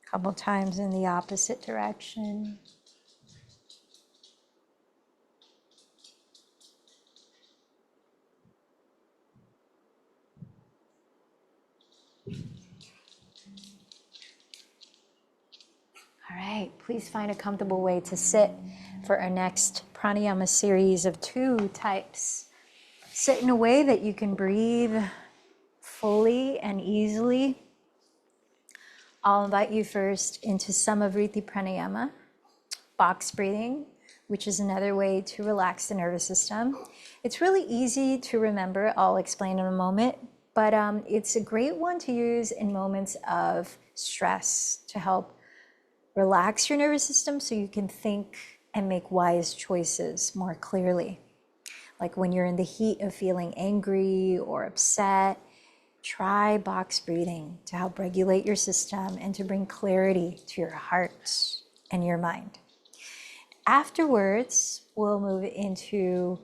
A couple times in the opposite direction. All right, please find a comfortable way to sit for our next pranayama series of 2 types. Sit in a way that you can breathe fully and easily. I'll invite you first into Samavriti pranayama, box breathing, which is another way to relax the nervous system. It's really easy to remember. I'll explain in a moment, but it's a great one to use in moments of stress to help relax your nervous system so you can think and make wise choices more clearly. Like when you're in the heat of feeling angry or upset, try box breathing to help regulate your system and to bring clarity to your heart and your mind. Afterwards, we'll move into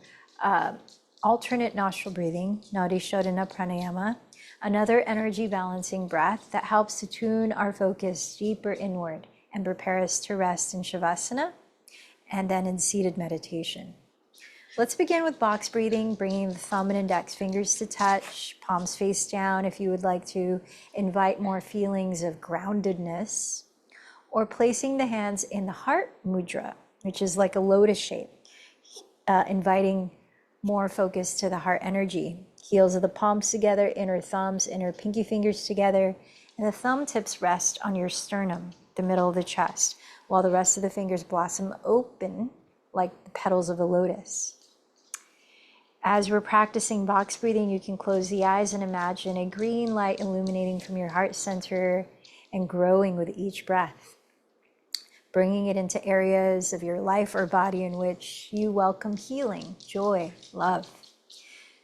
alternate nostril breathing, Nadi Shodhana Pranayama, another energy balancing breath that helps to tune our focus deeper inward and prepare us to rest in Shavasana and then in seated meditation. Let's begin with box breathing, bringing the thumb and index fingers to touch, palms face down if you would like to invite more feelings of groundedness, or placing the hands in the heart mudra, which is like a lotus shape, inviting more focus to the heart energy. Heels of the palms together, inner thumbs, inner pinky fingers together, and the thumb tips rest on your sternum, the middle of the chest, while the rest of the fingers blossom open like the petals of a lotus. As we're practicing box breathing, you can close the eyes and imagine a green light illuminating from your heart center and growing with each breath, bringing it into areas of your life or body in which you welcome healing, joy, love.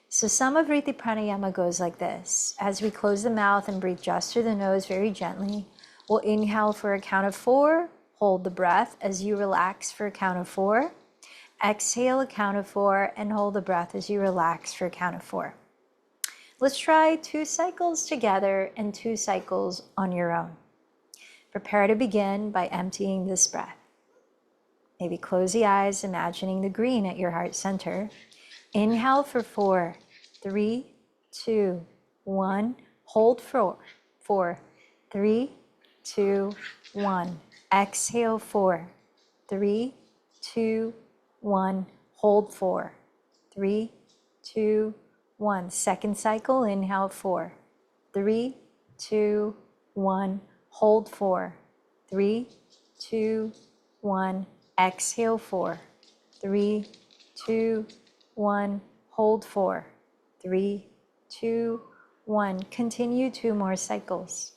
So Samavriti pranayama goes like this. As we close the mouth and breathe just through the nose very gently, we'll inhale for a count of 4, hold the breath as you relax for a count of 4. Exhale a count of 4 and hold the breath as you relax for a count of 4. Let's try 2 cycles together and 2 cycles on your own. Prepare to begin by emptying this breath. Maybe close the eyes, imagining the green at your heart center. Inhale for 4, 3, 2, 1. Hold for 4, 3, 2, 1. Exhale 4, 3, 2, 1. Hold 4, 3, 2, 1. Second cycle, inhale 4, 3, 2, 1. Hold 4, 3, 2, 1. Exhale 4, 3, 2, 1. Hold 4, 3, 2, 1. Continue 2 more cycles.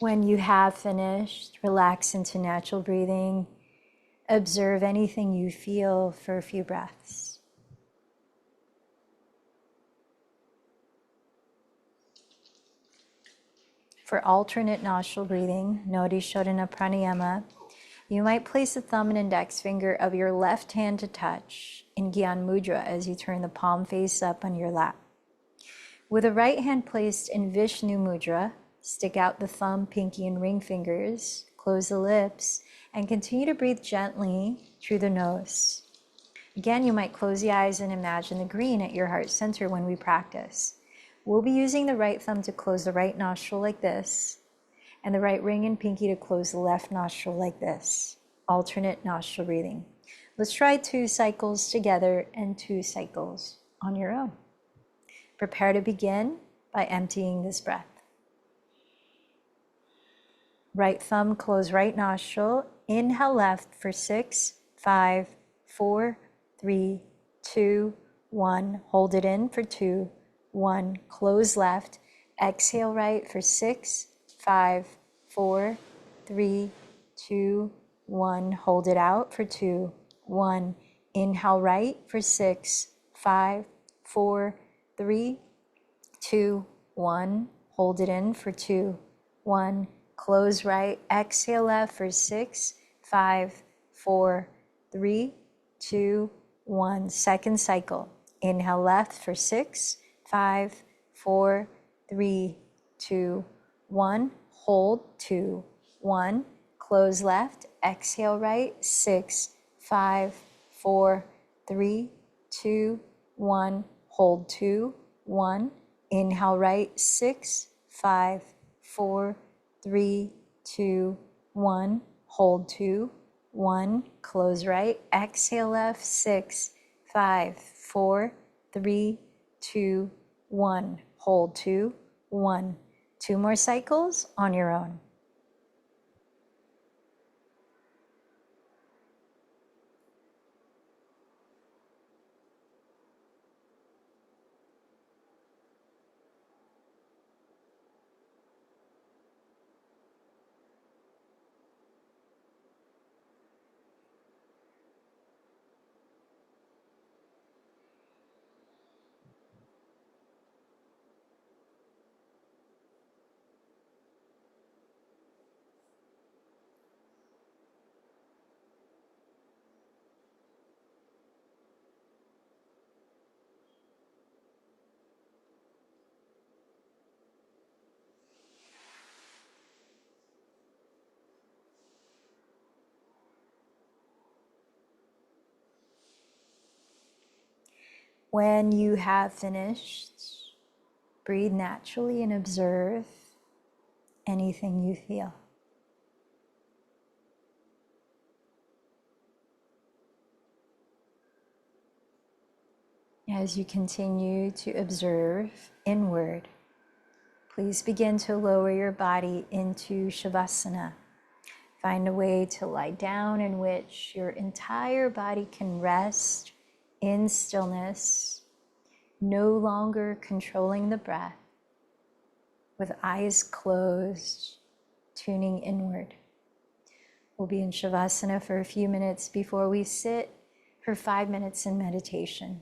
When you have finished, relax into natural breathing. Observe anything you feel for a few breaths. For alternate nostril breathing, Nodi Shodhana Pranayama, you might place the thumb and index finger of your left hand to touch in Gyan Mudra as you turn the palm face up on your lap. With the right hand placed in Vishnu Mudra, stick out the thumb, pinky, and ring fingers, close the lips, and continue to breathe gently through the nose. Again, you might close the eyes and imagine the green at your heart center when we practice. We'll be using the right thumb to close the right nostril like this, and the right ring and pinky to close the left nostril like this. Alternate nostril breathing. Let's try 2 cycles together and 2 cycles on your own. Prepare to begin by emptying this breath. Right thumb, close right nostril. Inhale left for 6, 5, 4, 3, 2, 1. Hold it in for 2, 1. Close left. Exhale right for 6, 5, 4, 3, 2, 1. Hold it out for 2, 1. Inhale right for 6, 5, 4, 3, 2, 1. Hold it in for 2, 1. Close right. Exhale left for 6, 5, 4, 3, 2, 1. Second cycle. Inhale left for 6, 5, 4, 3, 2, 1. Hold 2, 1. Close left. Exhale right. 6, 5, 4, 3, 2, 1. Hold 2, 1. Inhale right. 6, 5, 4, 3, 2, 1. Hold 2, 1. Close right. Exhale left. 6, 5, 4, 3, 2, 1. Hold 2, 1. 2 more cycles on your own. When you have finished, breathe naturally and observe anything you feel. As you continue to observe inward, please begin to lower your body into Shavasana. Find a way to lie down in which your entire body can rest in stillness, no longer controlling the breath, with eyes closed, tuning inward. We'll be in Shavasana for a few minutes before we sit for 5 minutes in meditation.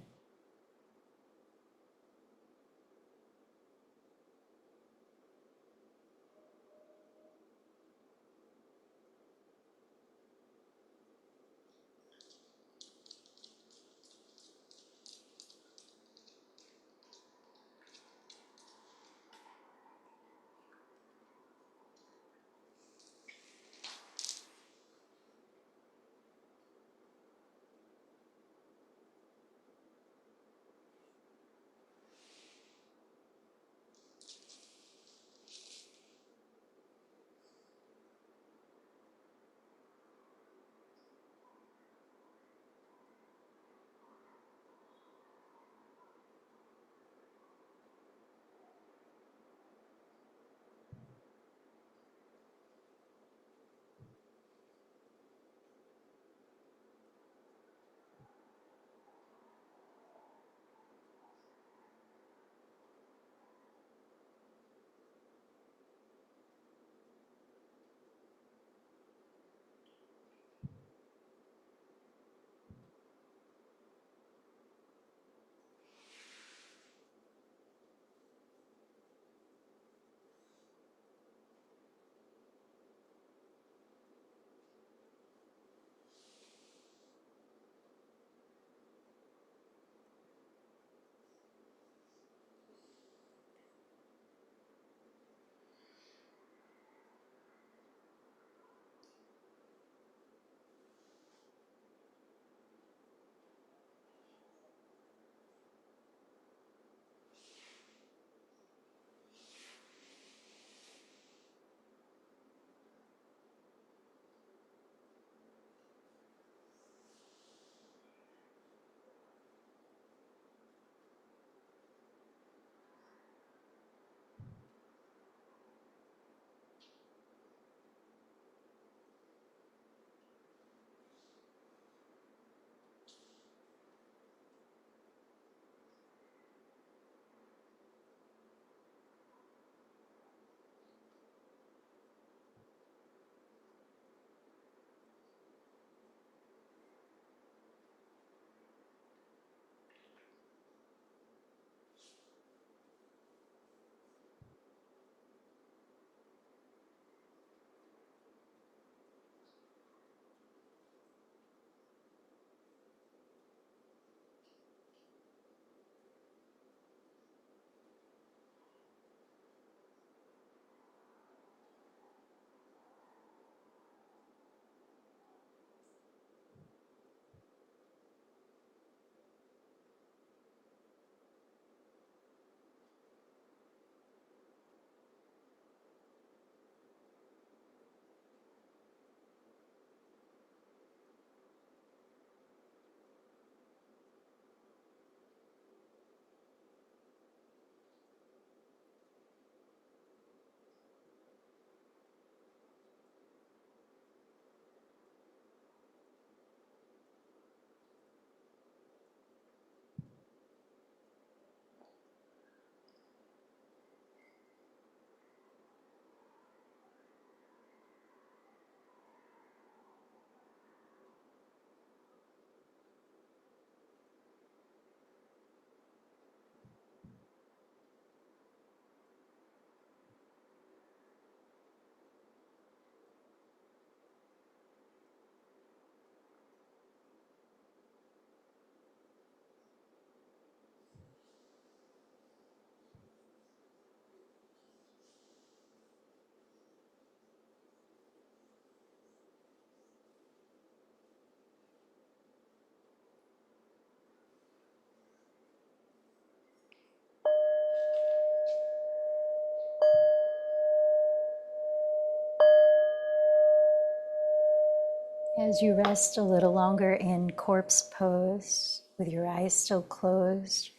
As you rest a little longer in corpse pose with your eyes still closed,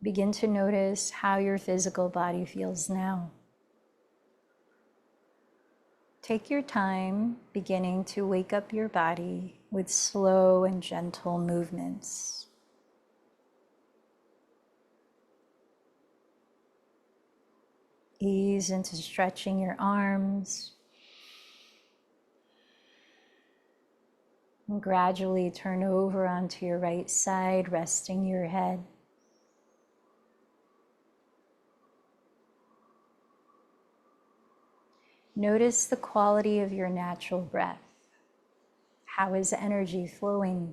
begin to notice how your physical body feels now. Take your time beginning to wake up your body with slow and gentle movements. Ease into stretching your arms. And gradually turn over onto your right side, resting your head. Notice the quality of your natural breath. How is energy flowing?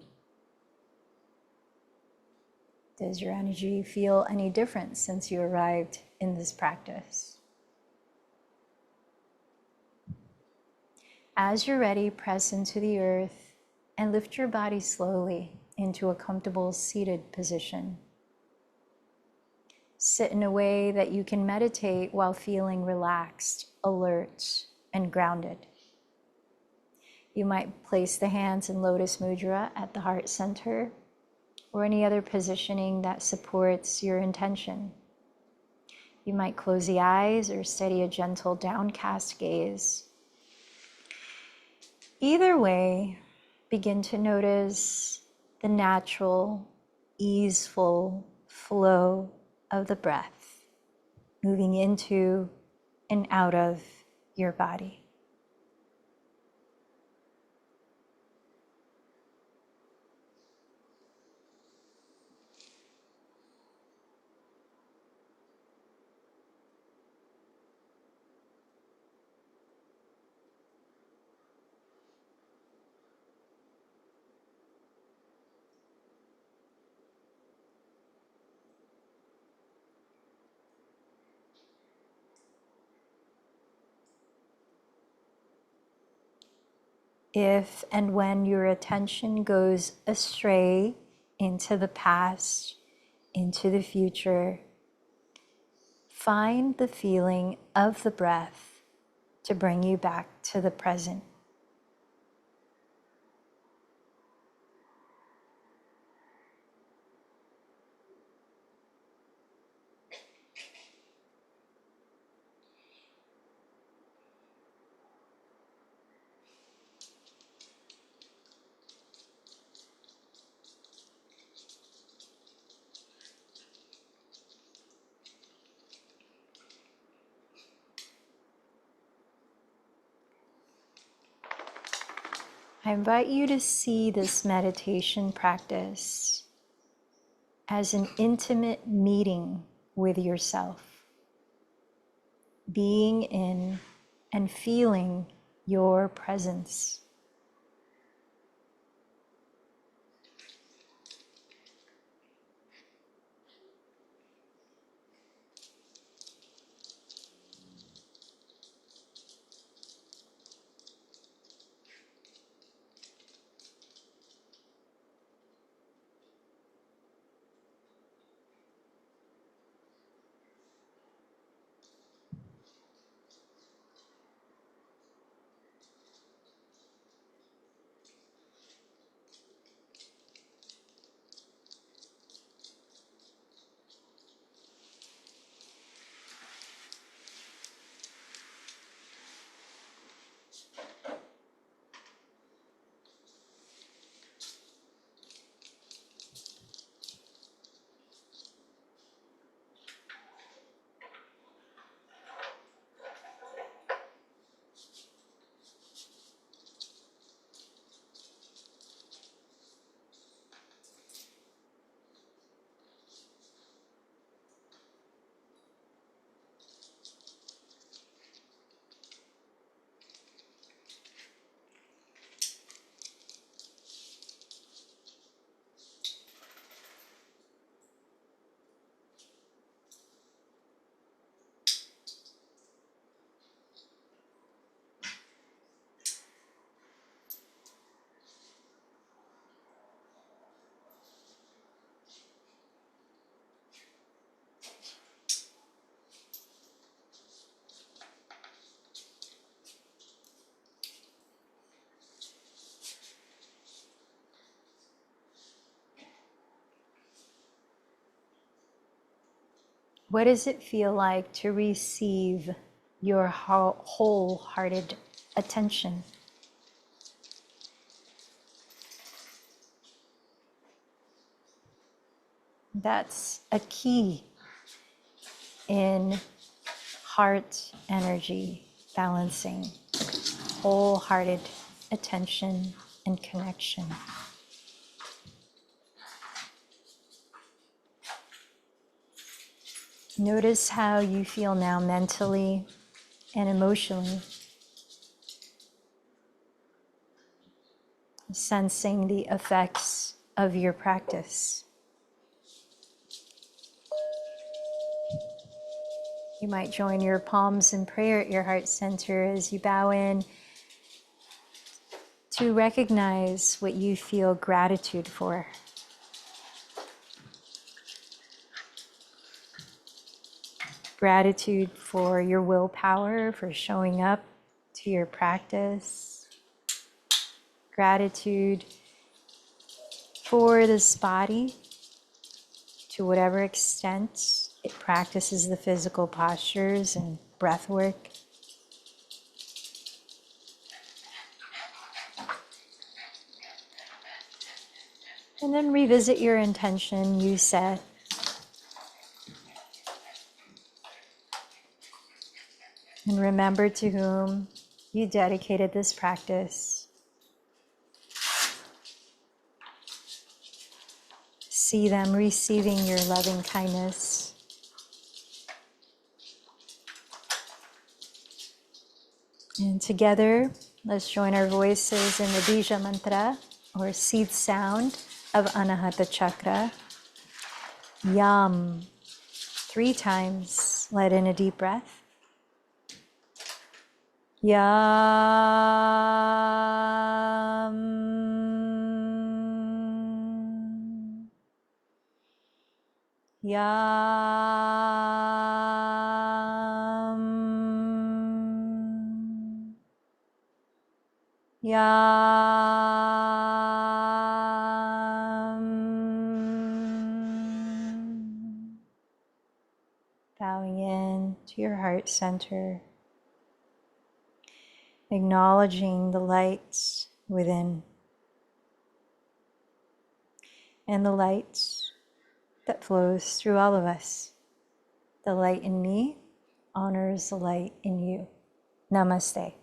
Does your energy feel any different since you arrived in this practice? As you're ready, press into the earth and lift your body slowly into a comfortable seated position. Sit in a way that you can meditate while feeling relaxed, alert, and grounded. You might place the hands in Lotus Mudra at the heart center or any other positioning that supports your intention. You might close the eyes or steady a gentle downcast gaze. Either way, begin to notice the natural, easeful flow of the breath moving into and out of your body. If and when your attention goes astray into the past, into the future, find the feeling of the breath to bring you back to the present. I invite you to see this meditation practice as an intimate meeting with yourself, being in and feeling your presence. What does it feel like to receive your wholehearted attention? That's a key in heart energy balancing, wholehearted attention and connection. Notice how you feel now mentally and emotionally, sensing the effects of your practice. You might join your palms in prayer at your heart center as you bow in to recognize what you feel gratitude for. Gratitude for your willpower, for showing up to your practice. Gratitude for this body, to whatever extent it practices the physical postures and breath work. And then revisit your intention you set. And remember to whom you dedicated this practice. See them receiving your loving kindness. And together, let's join our voices in the Bija mantra, or seed sound of Anahata Chakra. Yam. 3 times. Let in a deep breath. Yam. Yam. Yam. Bowing in to your heart center, acknowledging the light within and the light that flows through all of us. The light in me honors the light in you. Namaste.